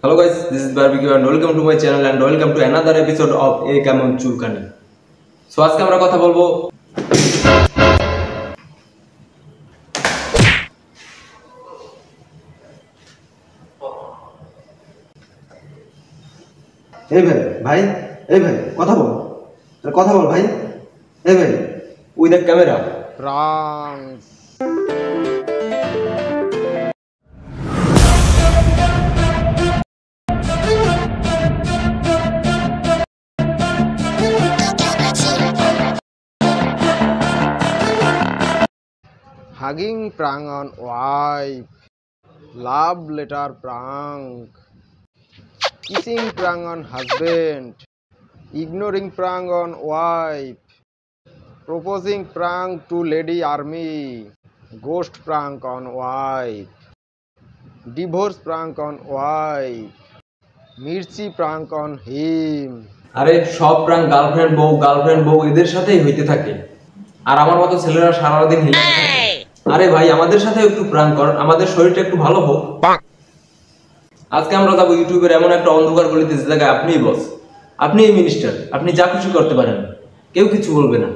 Hello guys, this is Barbecue and welcome to my channel and welcome to another episode of A Kamon Chulkani. So আজকে আমরা কথা বলবো এই ভাই কথা বল ভাই। এই ভাই with the camera. Wrong. Hugging prank on wife, love letter prank, kissing prank on husband, ignoring prank on wife, proposing prank to lady army, ghost prank on wife, divorce prank on wife, mirchi prank on him. আরে সব prank girlfriend বউ এদের সাথেই হইতে থাকে আর আমার মতো ছেলেরা সারা দিন হেলে থাকে। আরে ভাই আমাদের সাথে একটু প্রাঙ্ক কর, আমাদের শরীরটা একটু ভালো হোক। আজকে আমরা যাব ইউটিউবের এমন একটা অন্ধকার গলিতে যে জায়গায় আপনিই বস, আপনিই মিনিস্টার, আপনি যা খুশি করতে পারেন, কেউ কিছু বলবে না।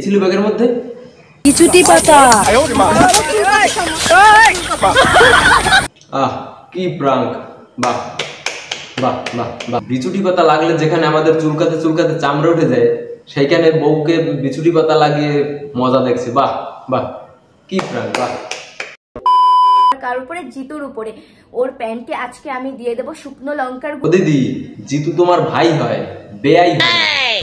চিলি ব্যাগের মধ্যে কিছুটি পাতা। আহ কি প্রাঙ্ক! বাহ বাহ বাহ বাহ। বিছুটি পাতা লাগলে যেখানে আমাদের চুলকাতে চামড়া উঠে যায়, সেইখানে বউকে বিছুটি পাতা লাগিয়ে মজা দেখছে। বাহ বাহ কি প্রাঙ্ক! বাহ। কার উপরে? জিতুর উপরে। ওর প্যান্টে আজকে আমি দিয়ে দেব শুকনো লঙ্কার ও দিদি, জিতু তোমার ভাই হয়, বেয়াই হয়।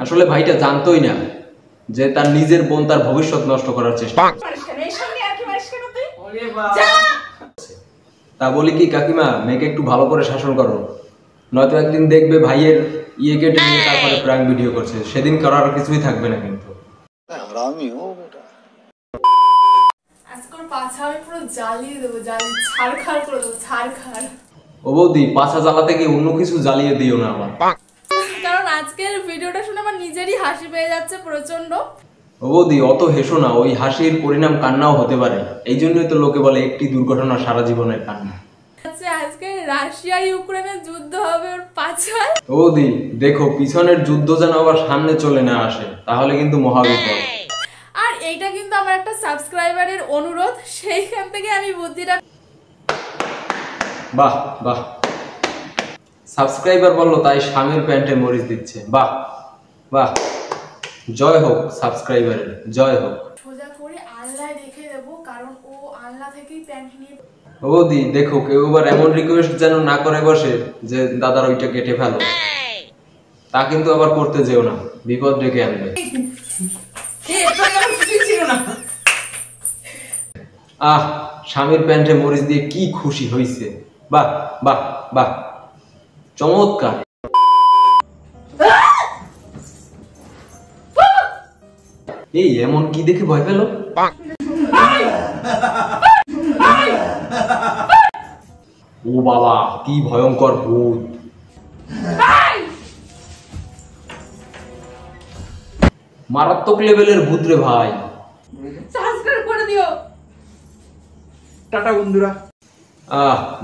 আসলে ভাইটা জানতোই না যে তার নিজের বোন তার ভবিষ্যৎ নষ্ট করার চেষ্টা। তা বলি কি কাকিমা, মেয়েকে একটু ভালো করে শাসন করো, নয়তো একদিন দেখবে ভাইয়ের ইয়ে কেটে নিয়ে তারপরে প্র্যাঙ্ক ভিডিও করছে, সেদিন করার কিছুই থাকবে না কিন্তু। আজকে পাছা আমি পুরো জ্বালিয়ে দেবো, ছাড়খাড় করে দেবো, ছাড়খাড়। ও বৌদি, পাছা জ্বালাতে গিয়ে অন্য কিছু জ্বালিয়ে দিও না আবার। কারণ আজকের ভিডিওটা শুনে আমার নিজেরই হাসি পেয়ে যাচ্ছে প্রচন্ড। ও বৌদি অত হেসো না, ওই হাসির পরিণাম কান্নাও হতে পারে। এই জন্যই তো লোকে বলে একটি দুর্ঘটনা সারা জীবনের কান্না। আজকে রাশিয়া ইউক্রেনের যুদ্ধ হবে ওর পাছায়। ও বৌদি দেখো, পিছনের যুদ্ধ যেন আবার সামনে চলে না আসে, তাহলে কিন্তু মহাবিপদ। আর এইটা কিন্তু আমার একটা সাবস্ক্রাইবারের অনুরোধ, সেইখান থেকে আমি বুদ্ধিটা। বাহ বাহ, সাবস্ক্রাইবার বললো তাই স্বামীর প্যান্টে মরিচ দিচ্ছে। বাহ বাহ, জয় হোক সাবস্ক্রাইবারের, জয় হোক। সোজা করে আল্লাহ রেখে দেবো, কারণ ও আল্লাহ থেকেই প্যান্ট নিয়ে। ও দি দেখো, কেউ এবার এমন রিকোয়েস্ট যেন না করে বসে যে দাদার ওইটা কেটে ফেলো, তা কিন্তু আবার করতে যেও না, বিপদ ডেকে আনবে। আহ, স্বামীর প্যান্টে মরিচ দিয়ে কি খুশি হইছে! বাহ বাহ বাহ, চমৎকার। এই এমন কি দেখে ভয় পেল? ও বাবা, কি ভয়ঙ্কর ভূত! মারাত্মক লেভেলের ভূত রে ভাই। সাবস্ক্রাইব করে দিও। টাটা বন্ধুরা।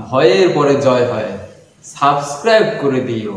ভয়ের পরে জয় হয়, সাবস্ক্রাইব করে দিও।